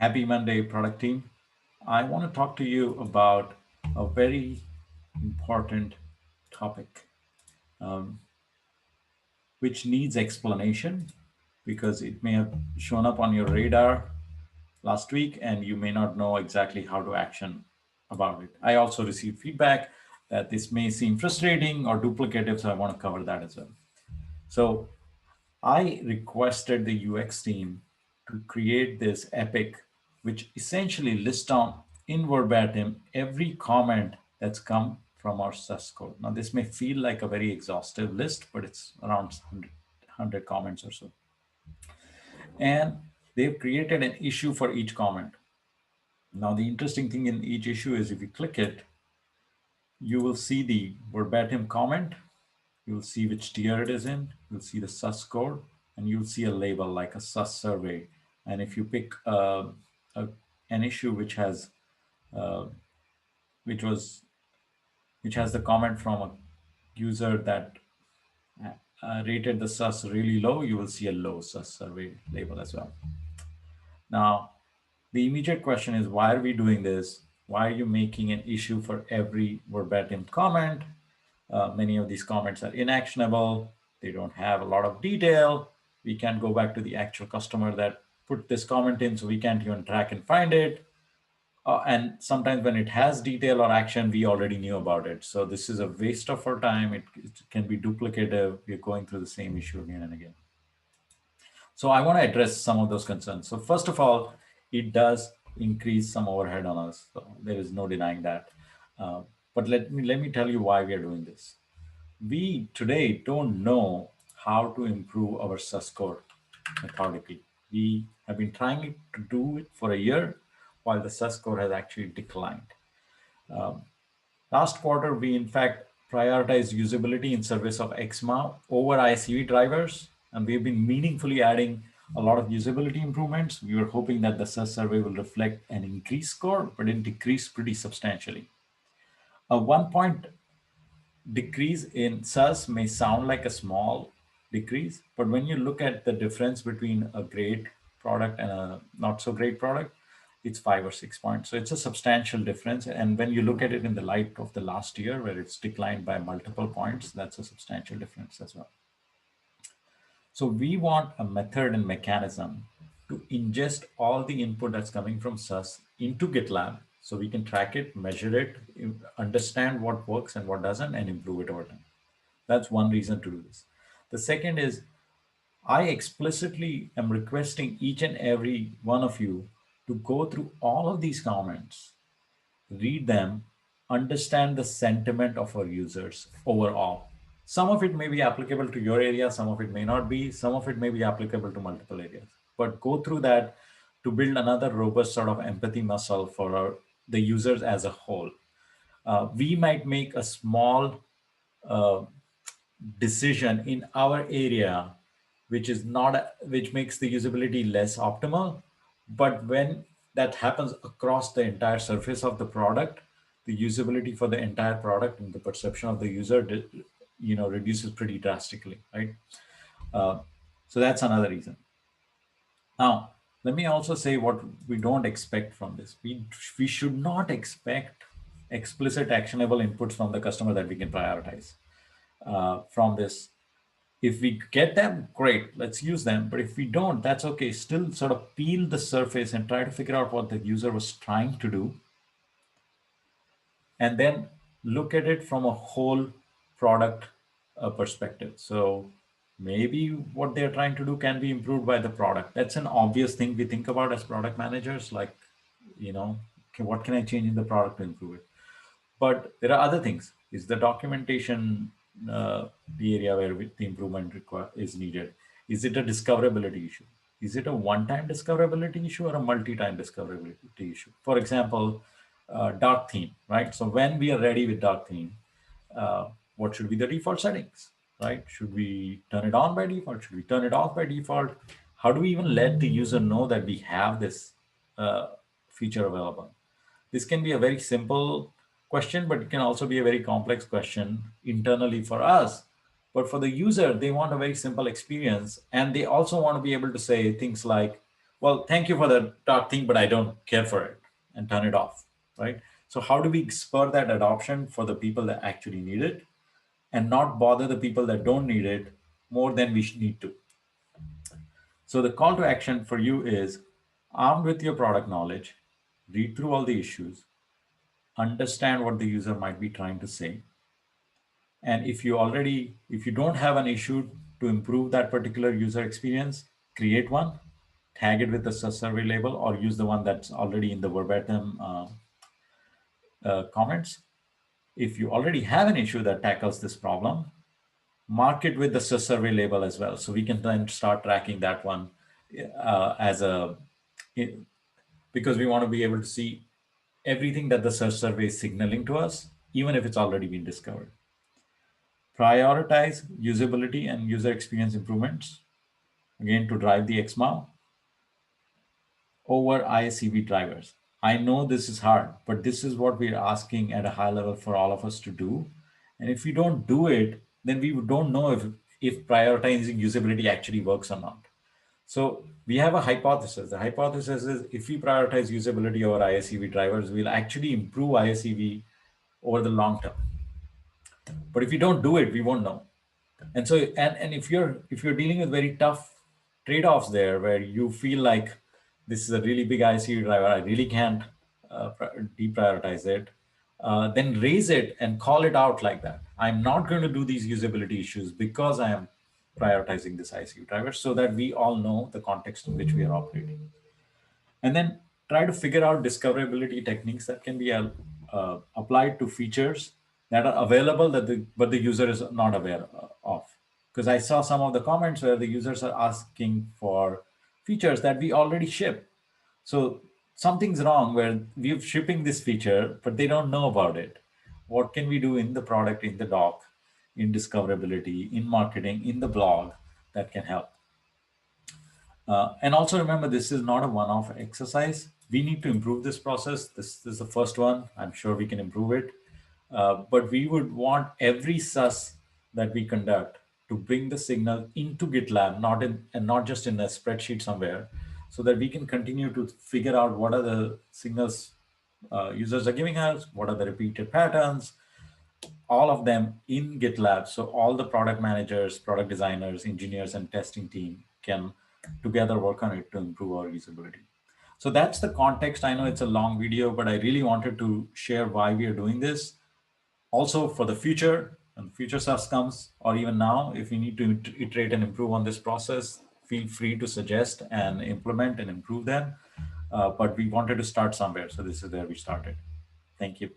Happy Monday, product team. I want to talk to you about a very important topic, um, which needs explanation because it may have shown up on your radar last week and you may not know exactly how to action about it. I also received feedback that this may seem frustrating or duplicative, so I want to cover that as well. So I requested the UX team to create this epic, which essentially lists down in verbatim every comment that's come from our source code. Now, this may feel like a very exhaustive list, but it's around 100 comments or so. And they've created an issue for each comment. Now, the interesting thing in each issue is if you click it, you will see the verbatim comment. You'll see which tier it is in. You'll see the sus code, and you'll see a label like a sus survey. And if you pick an issue which has uh, which was which has the comment from a user that rated the sus really low, you will see a low sus survey label as well. Now, the immediate question is, why are we doing this? Why are you making an issue for every verbatim comment? Many of these comments are inactionable. They don't have a lot of detail. We can't go back to the actual customer that put this comment in, so we can't even track and find it. And sometimes when it has detail or action, we already knew about it. So this is a waste of our time. It can be duplicative. We're going through the same issue again and again. So I want to address some of those concerns. So first of all, it does increase some overhead on us. So there is no denying that. But let me tell you why we are doing this. We today don't know how to improve our sus score methodically. We have been trying to do it for a year while the sus score has actually declined. Last quarter, we in fact prioritized usability in service of EXMA over ICV drivers, and we've been meaningfully adding a lot of usability improvements. We were hoping that the sus survey will reflect an increased score, but it decreased pretty substantially. A 1 point decrease in sus may sound like a small decrease, but when you look at the difference between a great product and a not so great product, it's 5 or 6 points. So it's a substantial difference. And when you look at it in the light of the last year, where it's declined by multiple points, that's a substantial difference as well. So we want a method and mechanism to ingest all the input that's coming from sus into GitLab so we can track it, measure it, understand what works and what doesn't, and improve it over time. That's one reason to do this. The second is I explicitly am requesting each and every one of you to go through all of these comments, read them, understand the sentiment of our users overall. Some of it may be applicable to your area, some of it may not be, some of it may be applicable to multiple areas. But go through that to build another robust sort of empathy muscle for the users as a whole. We might make a small uh, decision in our area which makes the usability less optimal, but when that happens across the entire surface of the product, the usability for the entire product and the perception of the user reduces pretty drastically, right? uh, so that's another reason. Now, let me also say what we don't expect from this. We should not expect explicit actionable inputs from the customer that we can prioritize from this. If we get them, great, let's use them. But if we don't, that's okay. Still sort of peel the surface and try to figure out what the user was trying to do. And then look at it from a whole product perspective. So maybe what they're trying to do can be improved by the product. That's an obvious thing we think about as product managers, like, okay, what can I change in the product to improve it? But there are other things. Is the documentation the area where the improvement is needed? Is it a discoverability issue? Is it a one-time discoverability issue or a multi-time discoverability issue? For example, dark theme, right? So when we are ready with dark theme, what should be the default settings, right? Should we turn it on by default? Should we turn it off by default? How do we even let the user know that we have this feature available? This can be a very simple question, but it can also be a very complex question internally for us. But for the user, they want a very simple experience. And they also want to be able to say things like, well, thank you for the talk thing, but I don't care for it, and turn it off, right? So how do we spur that adoption for the people that actually need it and not bother the people that don't need it more than we need to? So the call to action for you is, armed with your product knowledge, read through all the issues, understand what the user might be trying to say. And if you don't have an issue to improve that particular user experience, create one, tag it with the survey label, or use the one that's already in the verbatim comments. If you already have an issue that tackles this problem, mark it with the survey label as well. So we can then start tracking that one as a, because we want to be able to see everything that the search survey is signaling to us, even if it's already been discovered. Prioritize usability and user experience improvements, again, to drive the X mile over ISCV drivers. I know this is hard, but this is what we're asking at a high level for all of us to do. And if we don't do it, then we don't know if prioritizing usability actually works or not. So we have a hypothesis. The hypothesis is if we prioritize usability over ISCV drivers, we'll actually improve ISCV over the long term. But if we don't do it, we won't know. And so, and if you're dealing with very tough trade-offs there, where you feel like this is a really big ICU driver, I really can't deprioritize it, then raise it and call it out like that. I'm not going to do these usability issues because I am prioritizing this ICU driver, so that we all know the context in which we are operating. And then try to figure out discoverability techniques that can be applied to features that are available but the user is not aware of. Because I saw some of the comments where the users are asking for features that we already ship. So something's wrong where we're shipping this feature but they don't know about it. What can we do in the product, in the doc, in discoverability, in marketing, in the blog that can help? And also remember, this is not a one-off exercise. We need to improve this process. This is the first one. I'm sure we can improve it. But we would want every SUS that we conduct to bring the signal into GitLab, not just in a spreadsheet somewhere, so that we can continue to figure out what are the signals users are giving us, what are the repeated patterns, all of them in GitLab. So all the product managers, product designers, engineers, and testing team can together work on it to improve our usability. So that's the context. I know it's a long video, but I really wanted to share why we are doing this. Also for the future, when future SaaS comes, or even now, if we need to iterate and improve on this process, feel free to suggest and implement and improve them. But we wanted to start somewhere. So this is where we started. Thank you.